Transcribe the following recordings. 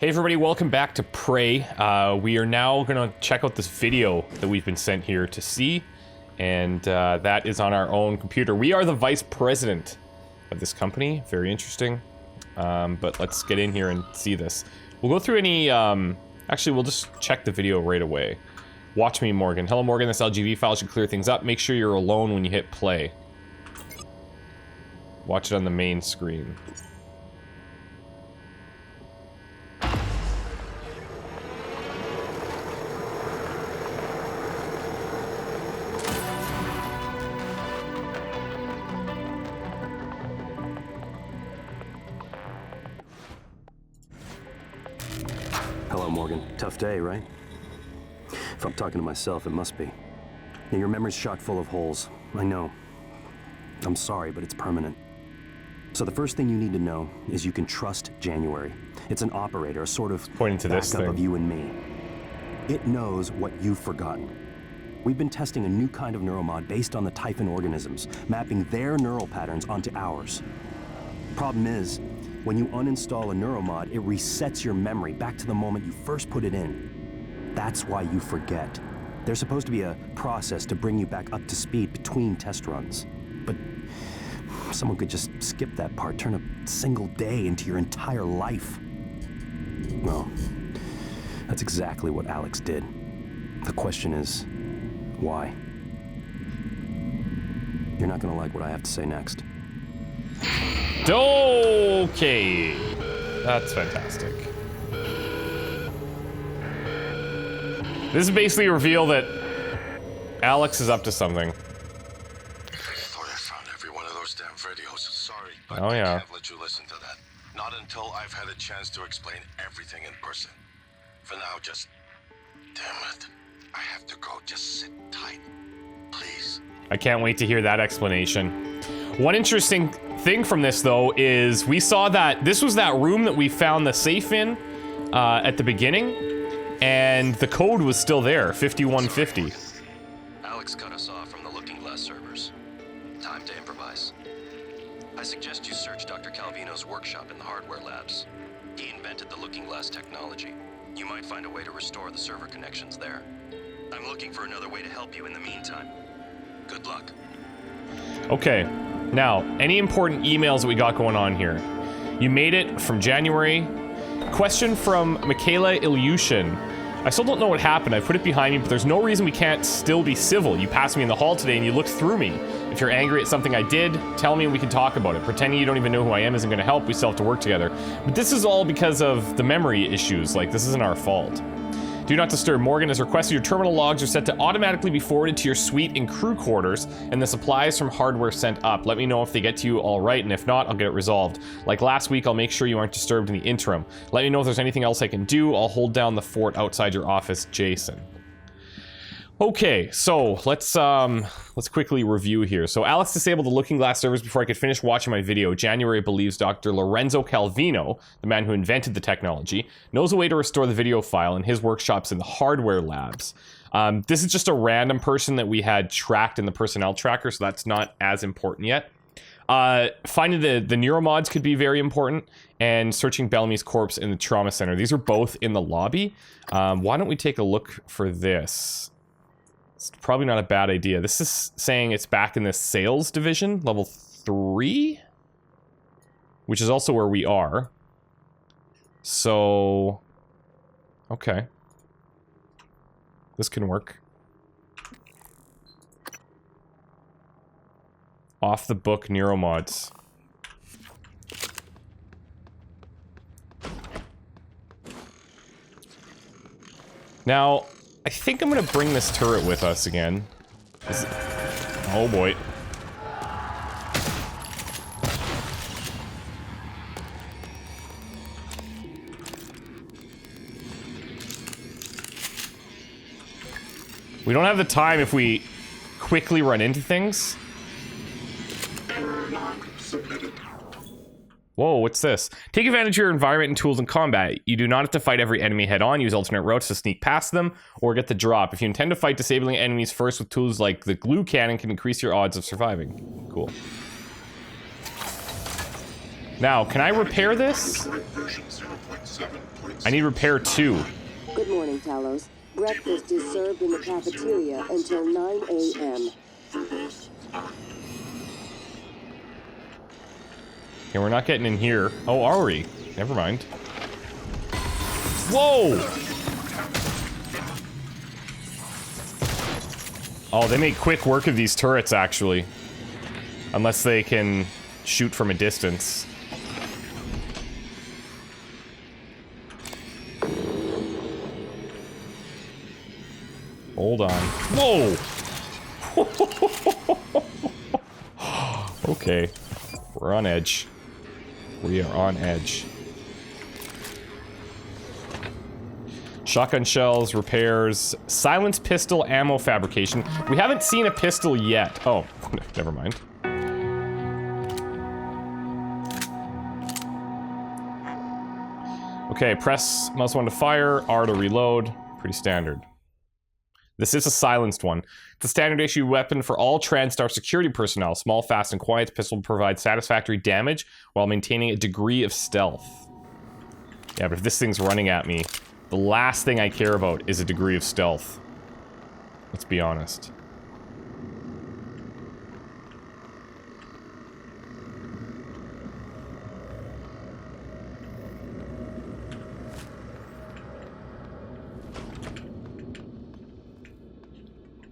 Hey everybody, welcome back to Prey. We are now gonna check out this video that we've been sent here to see, and that is on our own computer. We are the vice president of this company. Very interesting. But let's get in here and see this. We'll go through any, actually we'll just check the video right away. Watch me, Morgan. Hello, Morgan. This LGV file should clear things up. Make sure you're alone when you hit play. Watch it on the main screen. Hello, Morgan. Tough day, right? If I'm talking to myself, it must be. Now, your memory's chock full of holes. I know. I'm sorry, but it's permanent. So the first thing you need to know is you can trust January. It's an operator, a sort of pointing to this backup thing of you and me. It knows what you've forgotten. We've been testing a new kind of neuromod based on the Typhon organisms, mapping their neural patterns onto ours. Problem is, when you uninstall a neuromod, it resets your memory back to the moment you first put it in. That's why you forget. There's supposed to be a process to bring you back up to speed between test runs. But someone could just skip that part, turn a single day into your entire life. Well, that's exactly what Alex did. The question is, why? You're not gonna like what I have to say next. Okay, that's fantastic. This is basically a reveal that Alex is up to something. I thought I found every one of those damn videos. Sorry, but Oh, yeah. I can't let you listen to that. Not until I've had a chance to explain everything in person. For now, just... Damn it. I have to go. Just sit tight. Please. I can't wait to hear that explanation. One interesting thing from this, though, is we saw that this was that room that we found the safe in at the beginning, and the code was still there, 5150. Alex cut us off from the Looking Glass servers. Time to improvise. I suggest you search Dr. Calvino's workshop in the hardware labs. He invented the Looking Glass technology. You might find a way to restore the server connections there. I'm looking for another way to help you in the meantime. Good luck. Okay, now, any important emails that we got going on here? You made it from January. Question from Michaela Ilyushin. I still don't know what happened. I put it behind me, but there's no reason we can't still be civil. You passed me in the hall today and you looked through me. If you're angry at something I did, tell me and we can talk about it. Pretending you don't even know who I am isn't gonna help. We still have to work together. But this is all because of the memory issues. Like, this isn't our fault. Do not disturb. Morgan has requested your terminal logs are set to automatically be forwarded to your suite and crew quarters, and the supplies from hardware sent up. Let me know if they get to you all right, and if not, I'll get it resolved. Like last week, I'll make sure you aren't disturbed in the interim. Let me know if there's anything else I can do. I'll hold down the fort outside your office, Jason. Okay, so let's quickly review here. So Alex disabled the Looking Glass servers before I could finish watching my video. January believes Dr. Lorenzo Calvino, the man who invented the technology, knows a way to restore the video file in his workshops in the hardware labs. This is just a random person that we had tracked in the personnel tracker, so that's not as important yet. Finding the neuromods could be very important, and searching Bellamy's corpse in the trauma center. These are both in the lobby. Why don't we take a look for this? It's probably not a bad idea. This is saying it's back in the sales division, level 3, which is also where we are. So, okay. This can work. Off the book Neuromods. Now, I think I'm gonna bring this turret with us again. Oh boy. We don't have the time if we quickly run into things. Whoa, what's this? Take advantage of your environment and tools in combat. You do not have to fight every enemy head on. Use alternate routes to sneak past them or get the drop. If you intend to fight, disabling enemies first with tools like the glue cannon can increase your odds of surviving. Cool. Now, can I repair this? I need repair 2. Good morning, Talos. Breakfast is served in the cafeteria until 9 a.m. Okay, we're not getting in here. Oh, are we? Never mind. Whoa! Oh, they make quick work of these turrets, actually. Unless they can shoot from a distance. Hold on. Whoa! Okay. We're on edge. We are on edge. Shotgun shells, repairs, silenced pistol, ammo fabrication. We haven't seen a pistol yet. Oh, never mind. Okay, press mouse 1 to fire, R to reload. Pretty standard. This is a silenced one. It's a standard issue weapon for all TranStar security personnel. Small, fast, and quiet pistol provides satisfactory damage while maintaining a degree of stealth. Yeah, but if this thing's running at me, the last thing I care about is a degree of stealth. Let's be honest.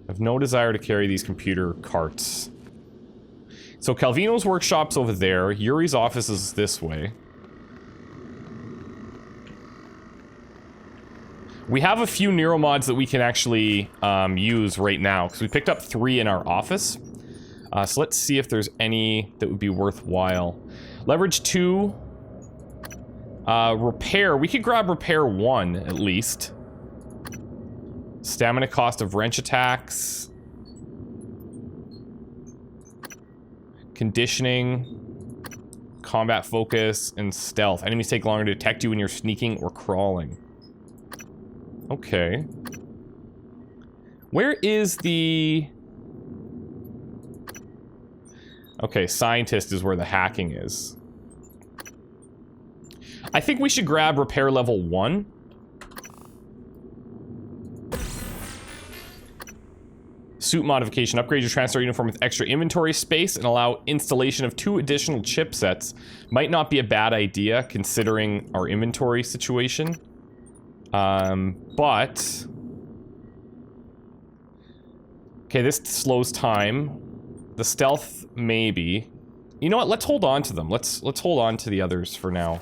I have no desire to carry these computer carts. So Calvino's workshop's over there. Yuri's office is this way. We have a few Neuromods that we can actually use right now, because we picked up 3 in our office. So let's see if there's any that would be worthwhile. Leverage 2. Repair. We could grab repair 1, at least. Stamina cost of wrench attacks. Conditioning. Combat focus, and stealth. Enemies take longer to detect you when you're sneaking or crawling. Okay. Where is the... Okay, scientist is where the hacking is. I think we should grab repair level 1. Suit modification. Upgrade your TranStar uniform with extra inventory space and allow installation of 2 additional chipsets. Might not be a bad idea considering our inventory situation. But... Okay, this slows time. The stealth, maybe. You know what? Let's hold on to them. Let's hold on to the others for now.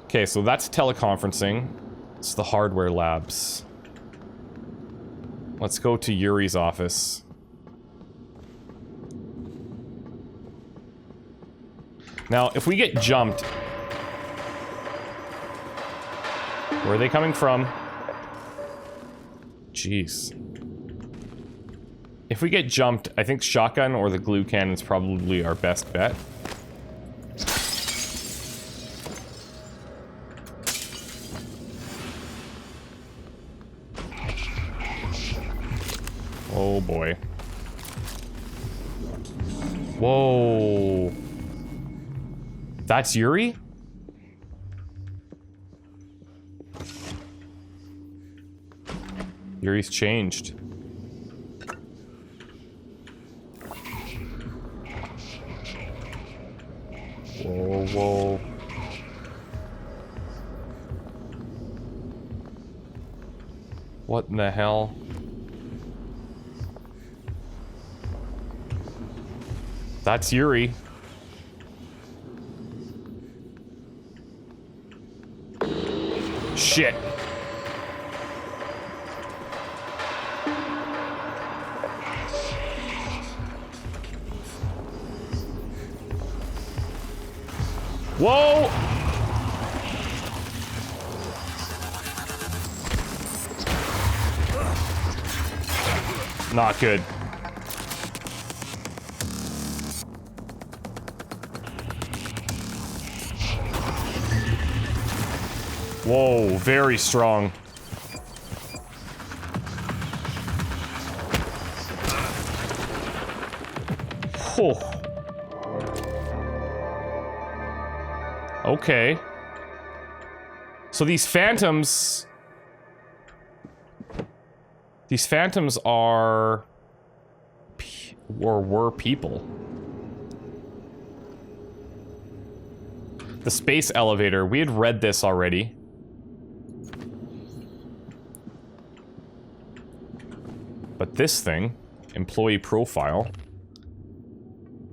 Okay, so that's teleconferencing. It's the hardware labs. Let's go to Yuri's office. Now, if we get jumped... Where are they coming from? Jeez. If we get jumped, I think shotgun or the glue cannon is probably our best bet. Oh boy. Whoa. That's Yuri? Yuri's changed. Whoa, whoa. What in the hell? That's Yuri. Shit. Whoa! Not good. Whoa, very strong. Oh. Okay. So these phantoms... These phantoms are... or were people. The space elevator. We had read this already. But this thing, employee profile.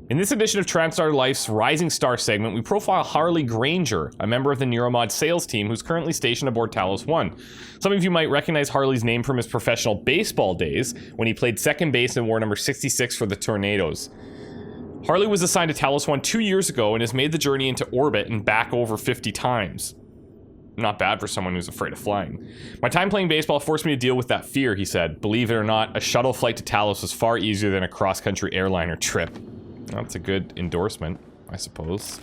In this edition of TranStar Life's Rising Star segment, we profile Harley Granger, a member of the Neuromod sales team who's currently stationed aboard Talos I. Some of you might recognize Harley's name from his professional baseball days, when he played second base and wore number 66 for the Tornadoes. Harley was assigned to Talos I 2 years ago and has made the journey into orbit and back over 50 times. Not bad for someone who's afraid of flying. My time playing baseball forced me to deal with that fear, he said. Believe it or not, a shuttle flight to Talos was far easier than a cross-country airliner trip. That's a good endorsement, I suppose.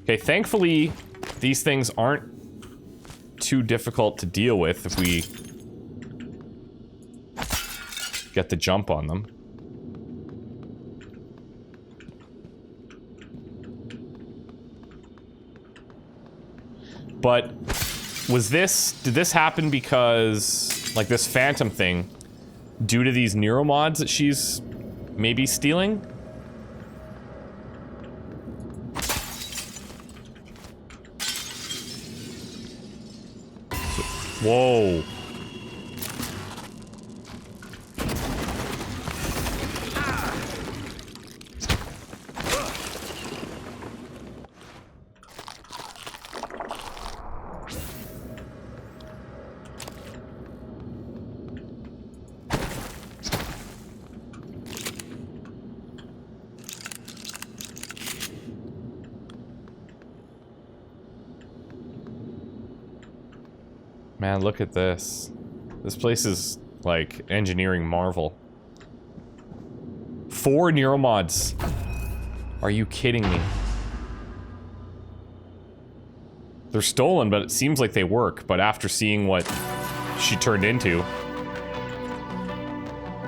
Okay, thankfully, these things aren't too difficult to deal with if we get the jump on them. But did this happen because, like, this phantom thing, due to these neuromods that she's maybe stealing? Whoa. Man, look at this. This place is, like, engineering marvel. 4 neuromods. Are you kidding me? They're stolen, but it seems like they work. But after seeing what she turned into...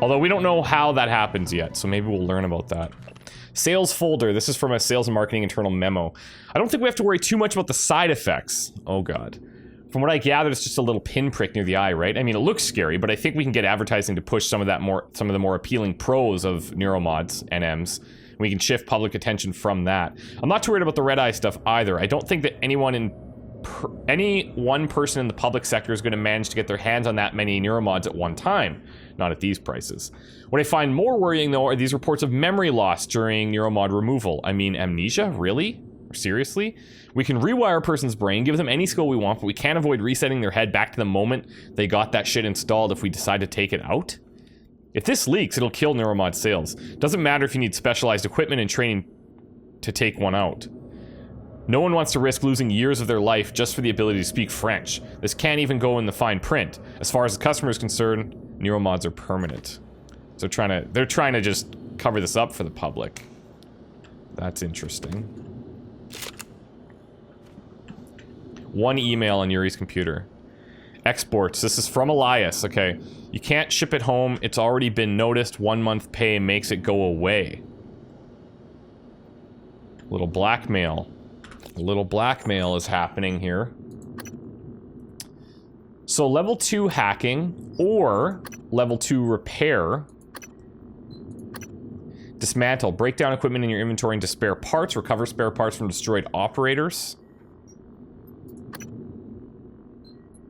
Although we don't know how that happens yet, so maybe we'll learn about that. Sales folder. This is from a sales and marketing internal memo. I don't think we have to worry too much about the side effects. Oh, God. From what I gather, it's just a little pinprick near the eye, right? I mean, it looks scary, but I think we can get advertising to push some of the more appealing pros of neuromods, NMs. We can shift public attention from that. I'm not too worried about the red eye stuff either. I don't think that any one person in the public sector is going to manage to get their hands on that many neuromods at one time. Not at these prices. What I find more worrying, though, are these reports of memory loss during neuromod removal. I mean, amnesia? Really? Seriously? We can rewire a person's brain, give them any skill we want, but we can't avoid resetting their head back to the moment they got that shit installed if we decide to take it out? If this leaks, it'll kill Neuromod sales. Doesn't matter if you need specialized equipment and training to take one out. No one wants to risk losing years of their life just for the ability to speak French. This can't even go in the fine print. As far as the customer is concerned, Neuromods are permanent. So they're trying to just cover this up for the public. That's interesting. One email on Yuri's computer. Exports. This is from Elias. Okay. You can't ship it home. It's already been noticed. 1 month pay makes it go away. A little blackmail. A little blackmail is happening here. So level 2 hacking or level 2 repair. Dismantle. Break down equipment in your inventory into spare parts. Recover spare parts from destroyed operators.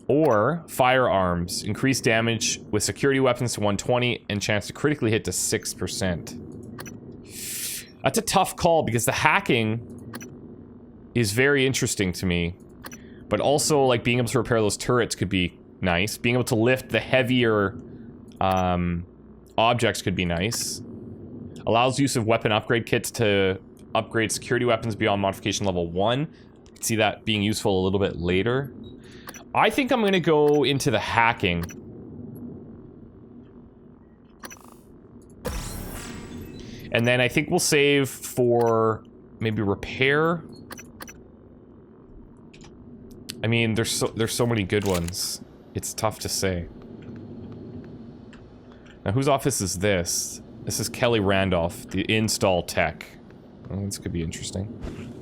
Or firearms. Increase damage with security weapons to 120 and chance to critically hit to 6%. That's a tough call because the hacking is very interesting to me. But also, like, being able to repair those turrets could be nice. Being able to lift the heavier objects could be nice. Allows use of weapon upgrade kits to upgrade security weapons beyond modification level 1. See that being useful a little bit later. I think I'm going to go into the hacking. And then I think we'll save for maybe repair. I mean, there's so many good ones. It's tough to say. Now, whose office is this? This is Kelly Randolph, the install tech. Oh, this could be interesting.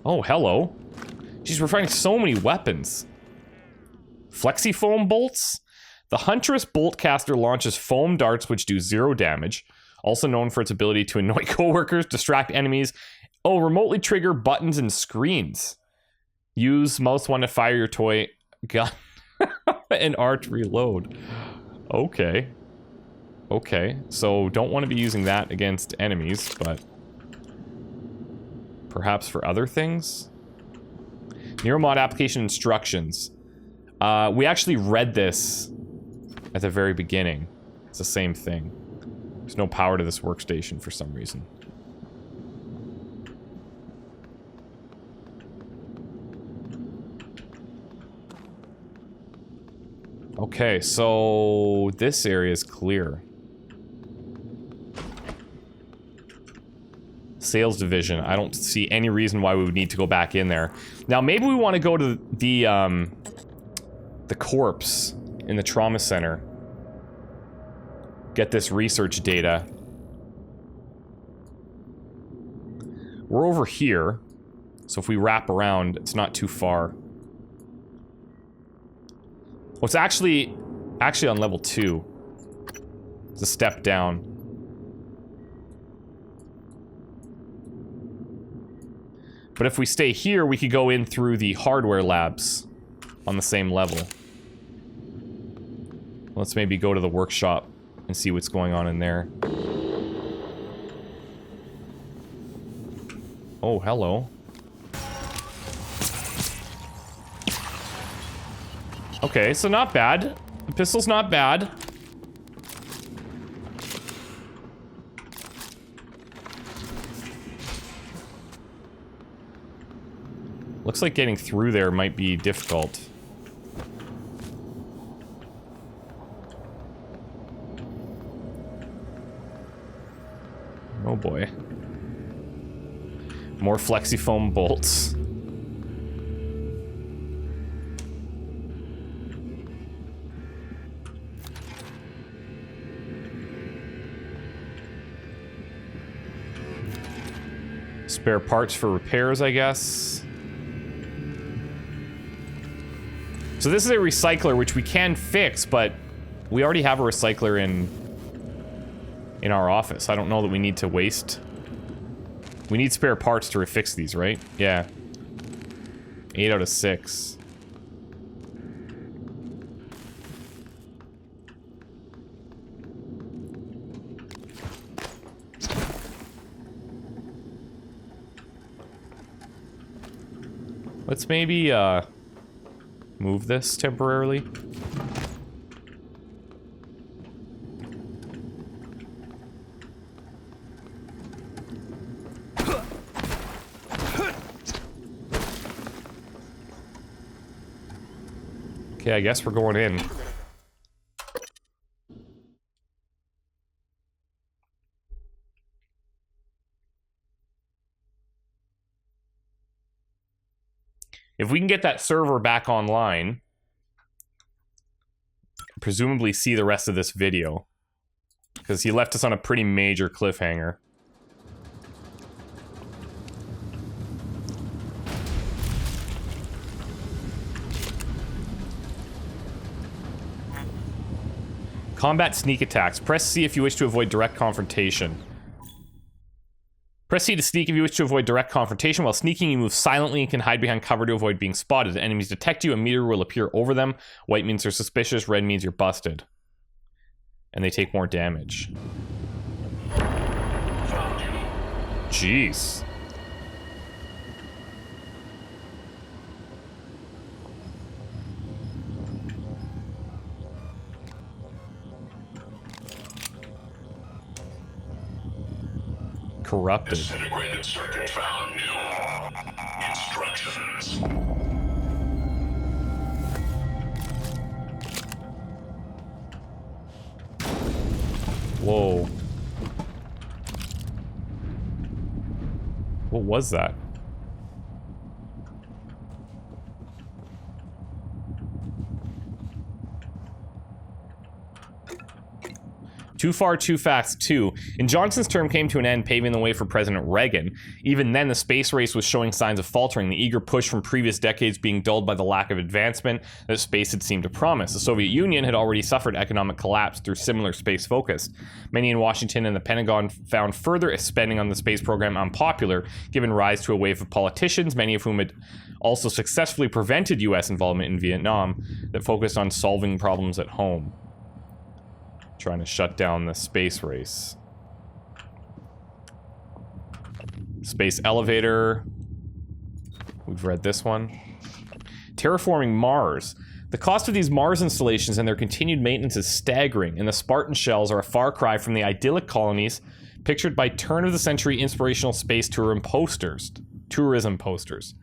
Oh, hello. She's refining so many weapons. Flexi-foam bolts? The Huntress Boltcaster launches foam darts which do 0 damage. Also known for its ability to annoy coworkers, distract enemies. Oh, remotely trigger buttons and screens. Use mouse 1 to fire your toy gun. And R to reload. Okay. Okay, so don't want to be using that against enemies, but... perhaps for other things? Neuromod application instructions. We actually read this at the very beginning. It's the same thing. There's no power to this workstation for some reason. Okay, so this area is clear. Sales division. I don't see any reason why we would need to go back in there. Now, maybe we want to go to the corpse in the trauma center. Get this research data. We're over here, so if we wrap around, it's not too far. Well, it's actually on level 2. It's a step down. But if we stay here, we could go in through the hardware labs on the same level. Let's maybe go to the workshop and see what's going on in there. Oh, hello. Okay, so not bad. The pistol's not bad. Looks like getting through there might be difficult. Oh boy. More flexi-foam bolts. Spare parts for repairs, I guess. So this is a recycler, which we can fix, but we already have a recycler in our office. I don't know that we need to waste. We need spare parts to refix these, right? Yeah. 8 out of 6. Let's maybe, move this temporarily. Okay, I guess we're going in. If we can get that server back online, presumably see the rest of this video, because he left us on a pretty major cliffhanger. Combat sneak attacks. Press C if you wish to avoid direct confrontation. Press C to sneak if you wish to avoid direct confrontation. While sneaking, you move silently and can hide behind cover to avoid being spotted. Enemies detect you, a meter will appear over them. White means they're suspicious, red means you're busted. And they take more damage. Jeez. Corrupted. Disintegrated circuit found. New instructions. Whoa. was that? Too far, too fast, too. In Johnson's term came to an end, paving the way for President Reagan. Even then, the space race was showing signs of faltering, the eager push from previous decades being dulled by the lack of advancement that space had seemed to promise. The Soviet Union had already suffered economic collapse through similar space focus. Many in Washington and the Pentagon found further spending on the space program unpopular, giving rise to a wave of politicians, many of whom had also successfully prevented U.S. involvement in Vietnam, that focused on solving problems at home. Trying to shut down the space race. Space elevator. We've read this one. Terraforming Mars. The cost of these Mars installations and their continued maintenance is staggering, and the Spartan shells are a far cry from the idyllic colonies pictured by turn-of-the-century inspirational space tourism posters.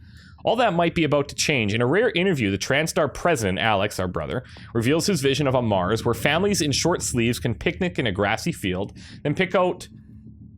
All that might be about to change. In a rare interview, the TranStar president, Alex, our brother, reveals his vision of a Mars where families in short sleeves can picnic in a grassy field, then pick out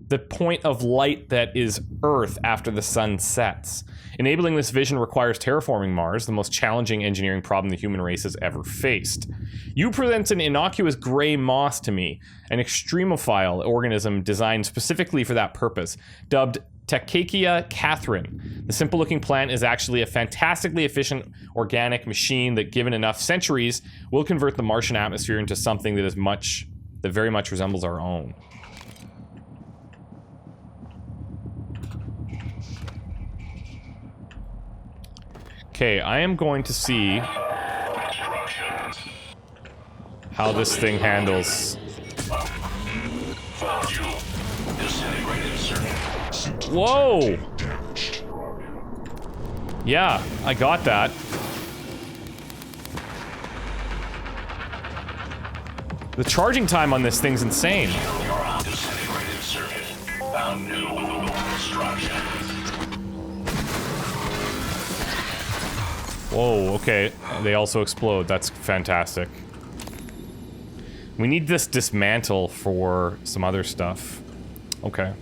the point of light that is Earth after the sun sets. Enabling this vision requires terraforming Mars, the most challenging engineering problem the human race has ever faced. You presents an innocuous gray moss to me, an extremophile organism designed specifically for that purpose, dubbed Tachykia Catherine. The simple-looking plant is actually a fantastically efficient organic machine that, given enough centuries, will convert the Martian atmosphere into something that very much resembles our own. Okay, I am going to see how this thing handles. Whoa! Yeah, I got that. The charging time on this thing's insane. Whoa, okay. They also explode. That's fantastic. We need this dismantle for some other stuff. Okay.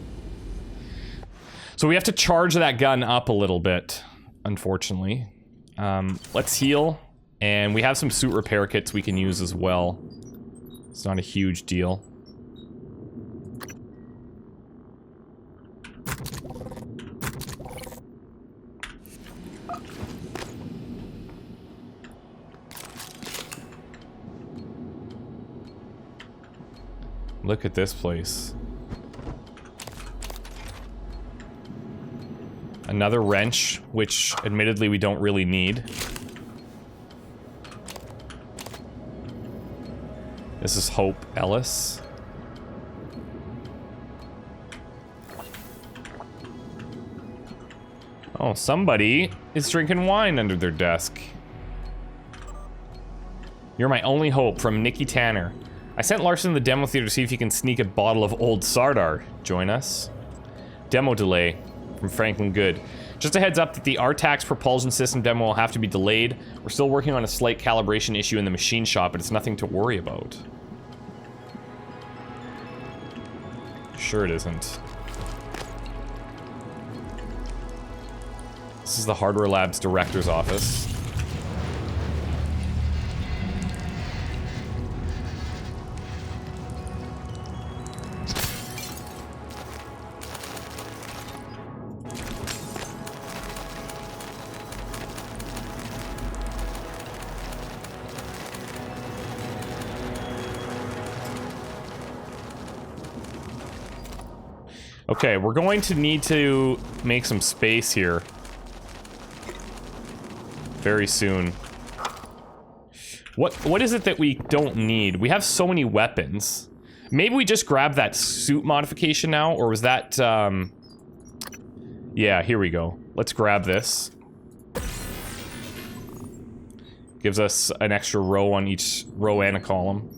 So we have to charge that gun up a little bit, unfortunately. Let's heal. And we have some suit repair kits we can use as well. It's not a huge deal. Look at this place. Another wrench, which admittedly we don't really need. This is Hope Ellis. Oh, somebody is drinking wine under their desk. You're my only hope, from Nikki Tanner. I sent Larson to the demo theater to see if he can sneak a bottle of old Sardar. Join us. Demo delay from Franklin Good. Just a heads up that the RTAX propulsion system demo will have to be delayed. We're still working on a slight calibration issue in the machine shop, but it's nothing to worry about. Sure it isn't. This is the Hardware Labs director's office. Okay, we're going to need to make some space here. Very soon. What is it that we don't need? We have so many weapons. Maybe we just grab that suit modification now, or was that, yeah, here we go. Let's grab this. Gives us an extra row on each row and a column.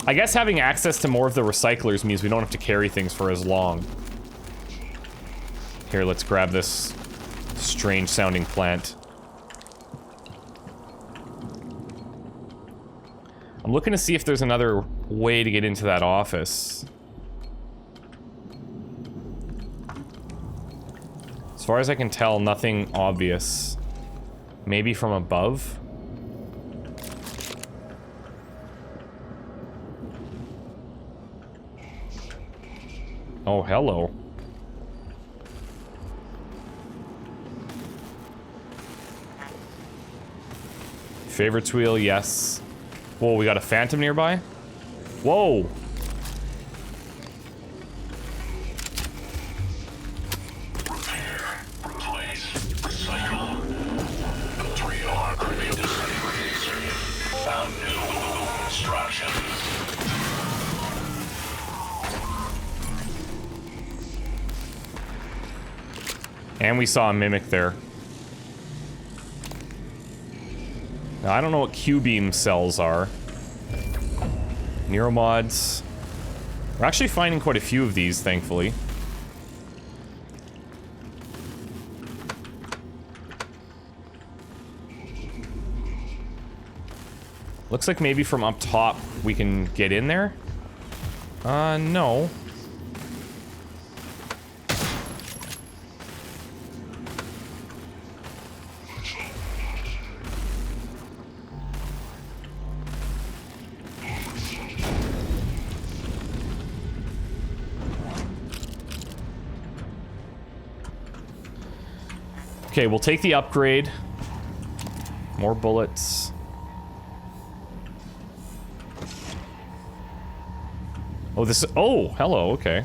I guess having access to more of the recyclers means we don't have to carry things for as long. Here, let's grab this strange sounding plant. I'm looking to see if there's another way to get into that office. As far as I can tell, nothing obvious. Maybe from above? Oh, hello. Favorites wheel, yes. Whoa, we got a phantom nearby? Whoa! Repair, replace, recycle. The 3R created found new instructions. And we saw a mimic there. Now, I don't know what Q-beam cells are. Neuromods. We're actually finding quite a few of these, thankfully. Looks like maybe from up top we can get in there? No. Okay, we'll take the upgrade. More bullets. Oh, this... Oh, hello, okay.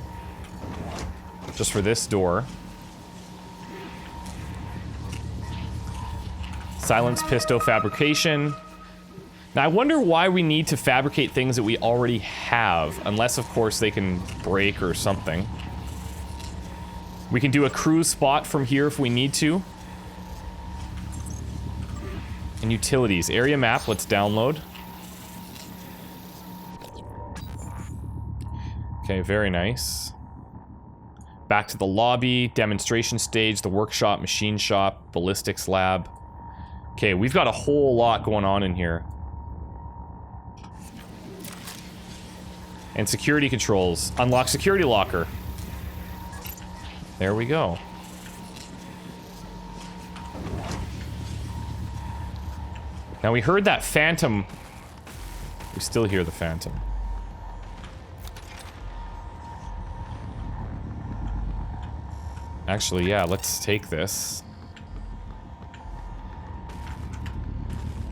Just for this door. Silence Pisto fabrication. Now, I wonder why we need to fabricate things that we already have. Unless, of course, they can break or something. We can do a cruise spot from here if we need to. And utilities. Area map, let's download. Okay, very nice. Back to the lobby, demonstration stage, the workshop, machine shop, ballistics lab. Okay, we've got a whole lot going on in here. And security controls. Unlock security locker. There we go. Now we heard that phantom. We still hear the phantom. Actually, yeah, let's take this.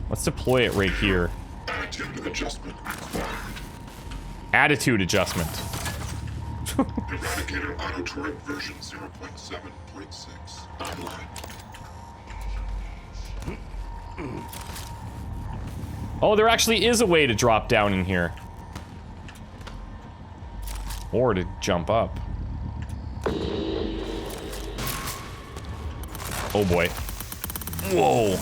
Let's deploy it right here. Attitude adjustment required. Attitude adjustment. Eradicator auto turret version 0.7.6 online. Oh, there actually is a way to drop down in here. Or to jump up. Oh boy. Whoa.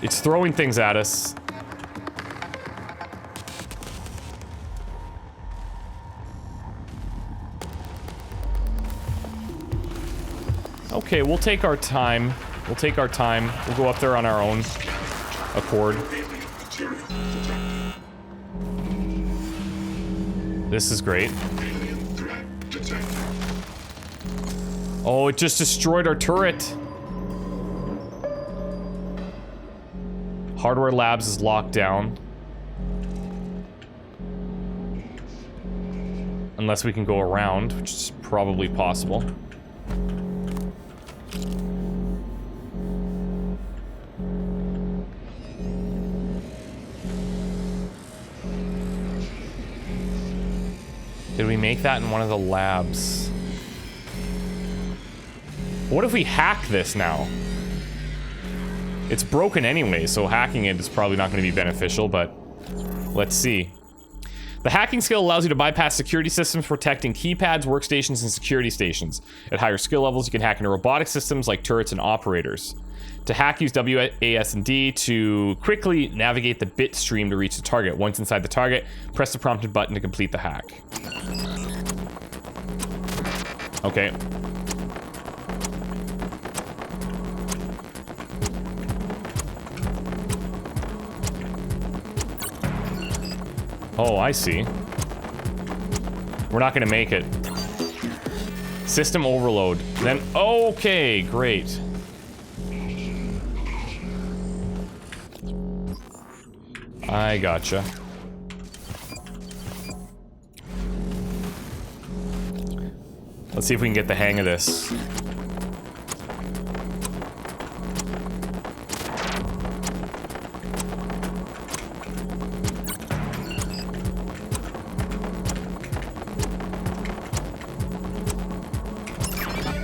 It's throwing things at us. Okay, we'll take our time. We'll take our time. We'll go up there on our own accord. This is great. Oh, it just destroyed our turret. Hardware labs is locked down. Unless we can go around, which is probably possible. Did we make that in one of the labs? What if we hack this now? It's broken anyway, so hacking it is probably not going to be beneficial, but let's see. The hacking skill allows you to bypass security systems protecting keypads, workstations, and security stations. At higher skill levels, you can hack into robotic systems like turrets and operators. To hack, use WAS and D to quickly navigate the bit stream to reach the target. Once inside the target, press the prompted button to complete the hack. Okay. Oh, I see. We're not gonna make it. System overload. Then, okay, great. I gotcha. Let's see if we can get the hang of this.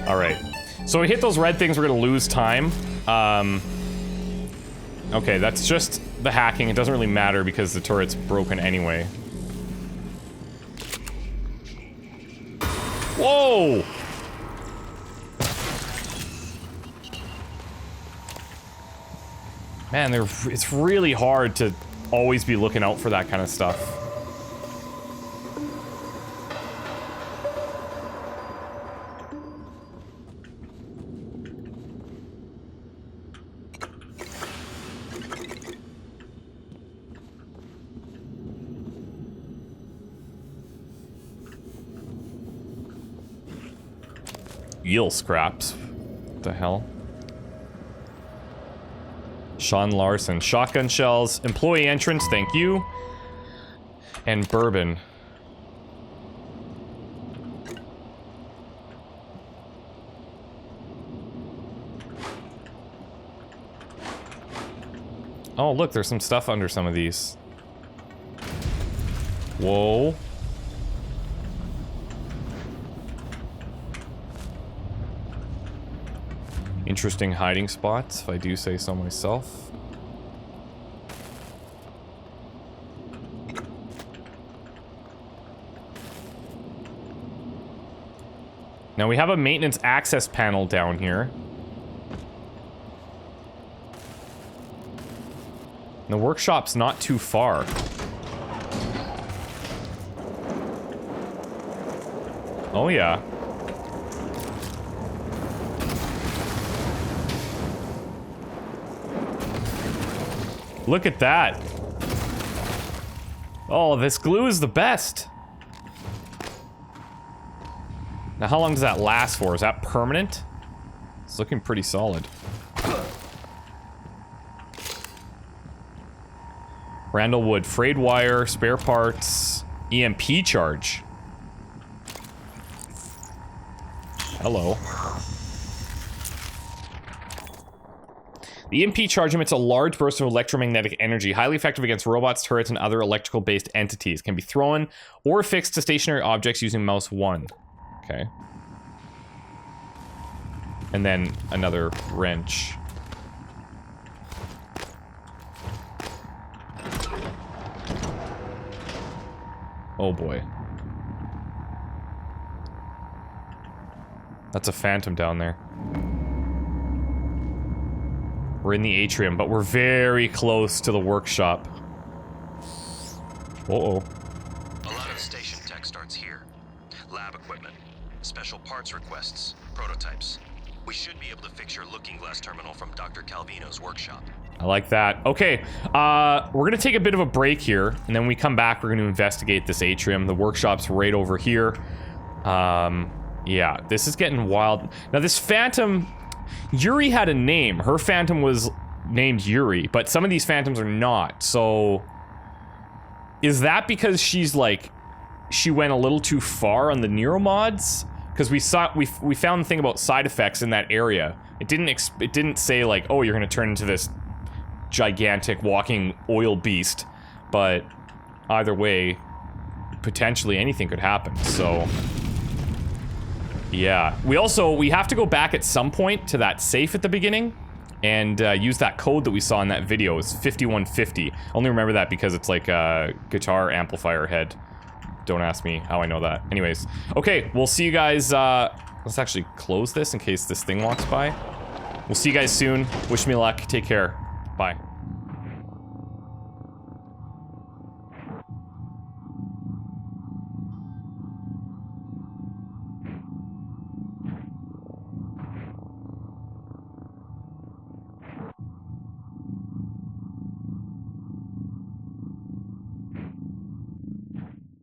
Alright. So we hit those red things, we're gonna lose time. Okay, that's just the hacking. It doesn't really matter because the turret's broken anyway. Whoa! Man, it's really hard to always be looking out for that kind of stuff. Eel scraps. What the hell? Sean Larson. Shotgun shells. Employee entrance, thank you. And bourbon. Oh, look, there's some stuff under some of these. Whoa. Interesting hiding spots, if I do say so myself. Now we have a maintenance access panel down here. The workshop's not too far. Oh yeah. Look at that. Oh, this glue is the best. Now, how long does that last for? Is that permanent? It's looking pretty solid. Randallwood, frayed wire, spare parts, EMP charge. Hello. The EMP charge emits a large burst of electromagnetic energy, highly effective against robots, turrets, and other electrical-based entities. Can be thrown or affixed to stationary objects using mouse 1. Okay. And then another wrench. Oh boy. That's a phantom down there. We're in the atrium, but we're very close to the workshop. Uh-oh. A lot of the station tech starts here. Lab equipment, special parts requests, prototypes. We should be able to fix your looking glass terminal from Dr. Calvino's workshop. I like that. Okay, we're gonna take a bit of a break here, and then when we come back, we're gonna investigate this atrium. The workshop's right over here. Yeah, this is getting wild. Now, this phantom... Yuri had a name. Her phantom was named Yuri, but some of these phantoms are not. So, is that because she's like, she went a little too far on the Neuromods? Because we found the thing about side effects in that area. It didn't say like, oh, you're gonna turn into this gigantic walking oil beast. But either way, potentially anything could happen. So. Yeah, we have to go back at some point to that safe at the beginning and use that code that we saw in that video. It's 5150. Only remember that because it's like a guitar amplifier head. Don't ask me how I know that. Anyways, okay, we'll see you guys. Let's actually close this in case this thing walks by. We'll see you guys soon. Wish me luck. Take care. Bye.